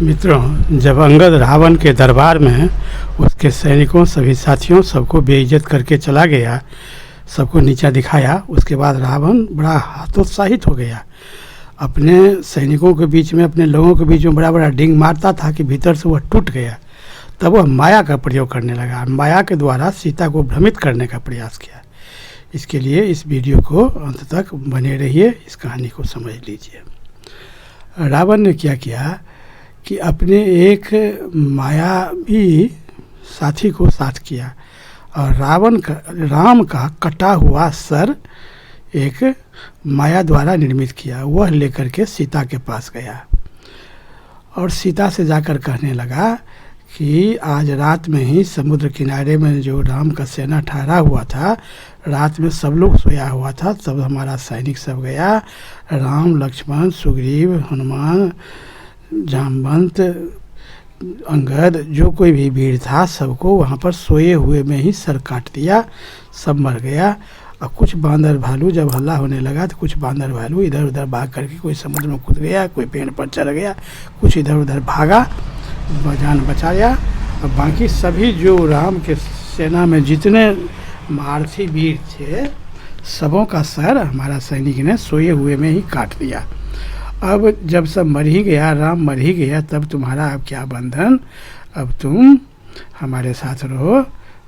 मित्रों, जब अंगद रावण के दरबार में उसके सैनिकों सभी साथियों सबको बेइज्जत करके चला गया, सबको नीचा दिखाया, उसके बाद रावण बड़ा हतोत्साहित हो गया। अपने सैनिकों के बीच में, अपने लोगों के बीच में बड़ा बड़ा डिंग मारता था कि भीतर से वह टूट गया। तब वह माया का प्रयोग करने लगा, माया के द्वारा सीता को भ्रमित करने का प्रयास किया। इसके लिए इस वीडियो को अंत तक बने रहिए, इस कहानी को समझ लीजिए। रावण ने क्या किया कि अपने एक मायावी साथी को साथ किया और राम का कटा हुआ सर एक माया द्वारा निर्मित किया। वह लेकर के सीता के पास गया और सीता से जाकर कहने लगा कि आज रात में ही समुद्र किनारे में जो राम का सेना ठहरा हुआ था, रात में सब लोग सोया हुआ था, सब हमारा सैनिक सब गया। राम, लक्ष्मण, सुग्रीव, हनुमान, जामवंत, अंगद, जो कोई भी वीर था, सबको वहाँ पर सोए हुए में ही सर काट दिया, सब मर गया। और कुछ बांदर भालू, जब हल्ला होने लगा तो कुछ बांदर भालू इधर उधर भाग करके कोई समुद्र में कूद गया, कोई पेड़ पर चढ़ गया, कुछ इधर उधर भागा, जान बचाया। और बाकी सभी जो राम के सेना में जितने महारथी वीर थे, सबों का सर हमारा सैनिक ने सोए हुए में ही काट दिया। अब जब सब मर ही गया, राम मर ही गया, तब तुम्हारा अब क्या बंधन, अब तुम हमारे साथ रहो,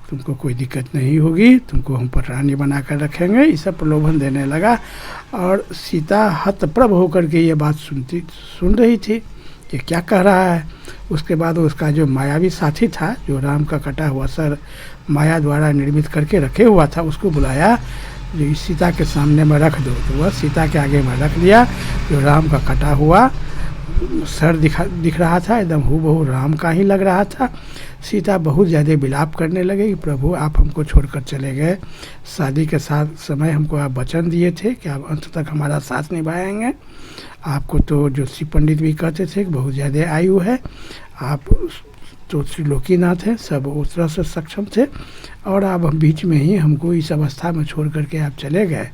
तुमको कोई दिक्कत नहीं होगी, तुमको हम पर रानी बना कर रखेंगे। ये सब प्रलोभन देने लगा। और सीता हतप्रभ होकर के ये बात सुन रही थी कि क्या कह रहा है। उसके बाद उसका जो मायावी साथी था, जो राम का कटा हुआ सर माया द्वारा निर्मित करके रखे हुआ था, उसको बुलाया, जो सीता के सामने में रख दो। तो वह सीता के आगे में रख दिया। जो राम का कटा हुआ सर दिख रहा था, एकदम हूबहू राम का ही लग रहा था। सीता बहुत ज़्यादा विलाप करने लगे कि प्रभु आप हमको छोड़कर चले गए, शादी के साथ समय हमको आप वचन दिए थे कि आप अंत तक हमारा साथ निभाएंगे। आपको तो ज्योतिषी पंडित भी कहते थे कि बहुत ज़्यादा आयु है, आप तो त्रिलोकीनाथ हैं, सब उस तरह से सक्षम थे, और आप बीच में ही हमको इस अवस्था में छोड़ करके आप चले गए,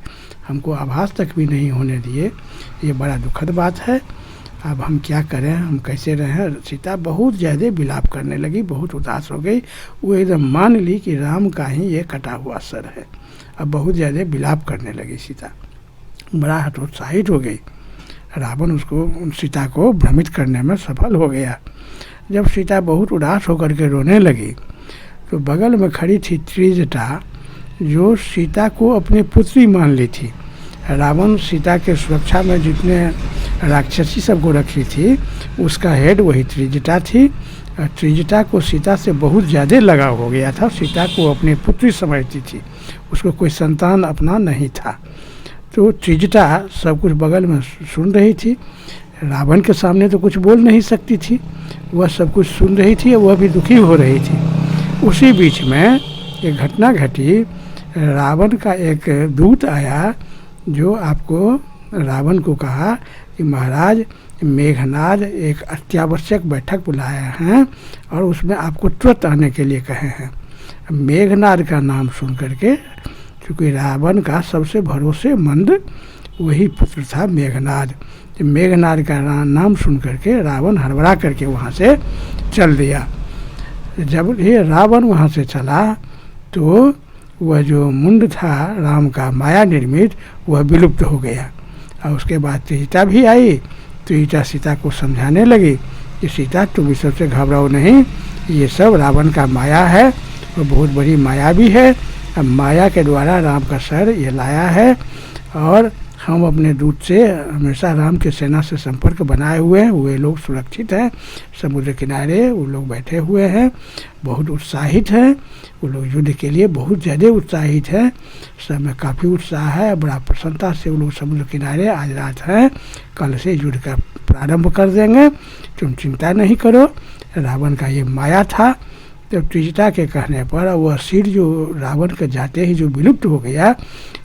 हमको आभास तक भी नहीं होने दिए। ये बड़ा दुखद बात है। अब हम क्या करें, हम कैसे रहें। सीता बहुत ज़्यादा विलाप करने लगी, बहुत उदास हो गई। वो एकदम मान ली कि राम का ही ये कटा हुआ सर है। अब बहुत ज़्यादा विलाप करने लगी सीता, बड़ा हतोत्साहित हो गई। रावण उसको, सीता को भ्रमित करने में सफल हो गया। जब सीता बहुत उदास होकर के रोने लगी तो बगल में खड़ी थी त्रिजटा, जो सीता को अपनी पुत्री मान ली थी। रावण सीता के सुरक्षा में जितने राक्षसी सबको रखी थी, उसका हेड वही त्रिजटा थी। त्रिजटा को सीता से बहुत ज़्यादा लगाव हो गया था, सीता को अपनी पुत्री समझती थी, उसको कोई संतान अपना नहीं था। तो त्रिजटा सब कुछ बगल में सुन रही थी। रावण के सामने तो कुछ बोल नहीं सकती थी, वह सब कुछ सुन रही थी, वह भी दुखी हो रही थी। उसी बीच में एक घटना घटी। रावण का एक दूत आया, जो आपको रावण को कहा कि महाराज मेघनाद एक अत्यावश्यक बैठक बुलाया है और उसमें आपको तुरंत आने के लिए कहे हैं। मेघनाद का नाम सुन करके, क्योंकि रावण का सबसे भरोसेमंद वही पुत्र था मेघनाद, मेघनाद का नाम सुन करके रावण हड़बड़ा करके वहाँ से चल दिया। जब ये रावण वहाँ से चला तो वह जो मुंड था राम का माया निर्मित, वह विलुप्त हो गया। और उसके बाद सीता भी आई। तो सीता को समझाने लगी कि सीता तुम इस सबसे घबराओ नहीं, ये सब रावण का माया है, वो बहुत बड़ी माया भी है। अब माया के द्वारा राम का सर ये लाया है, और हम अपने दूत से हमेशा राम के सेना से संपर्क बनाए हुए हैं। वे लोग सुरक्षित हैं, समुद्र किनारे वो लोग बैठे हुए हैं, बहुत उत्साहित हैं। वो लोग युद्ध के लिए बहुत ज़्यादा उत्साहित हैं, सब में काफ़ी उत्साह है, बड़ा प्रसन्नता से वो लोग समुद्र किनारे आज रात हैं, कल से युद्ध का प्रारंभ कर देंगे, तुम चिंता नहीं करो। रावण का ये माया था। तो त्रिजटा के कहने पर वह सिर जो रावण के जाते ही जो विलुप्त हो गया,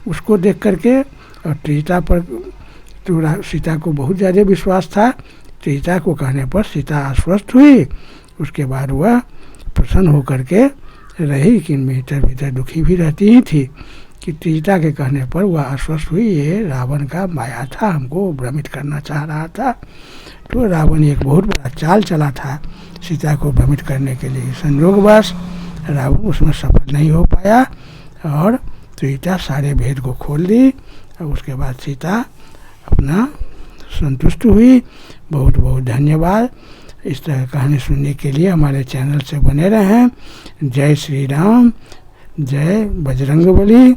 उसको देख करके, और त्रिजटा पर तो सीता को बहुत ज़्यादा विश्वास था। त्रिजटा को कहने पर सीता आश्वस्त हुई। उसके बाद वह प्रसन्न होकर के रही, कि भीतर भीतर दुखी भी रहती ही थी कि त्रिजटा के कहने पर वह आश्वस्त हुई ये रावण का माया था, हमको भ्रमित करना चाह रहा था। तो रावण एक बहुत बड़ा चाल चला था सीता को भ्रमित करने के लिए। संयोगवश रावण उसमें सफल नहीं हो पाया और त्रिजटा सारे भेद को खोल दी और उसके बाद सीता अपना संतुष्ट हुई। बहुत बहुत धन्यवाद। इस तरह कहानी सुनने के लिए हमारे चैनल से बने रहें। जय श्री राम, जय बजरंगबली।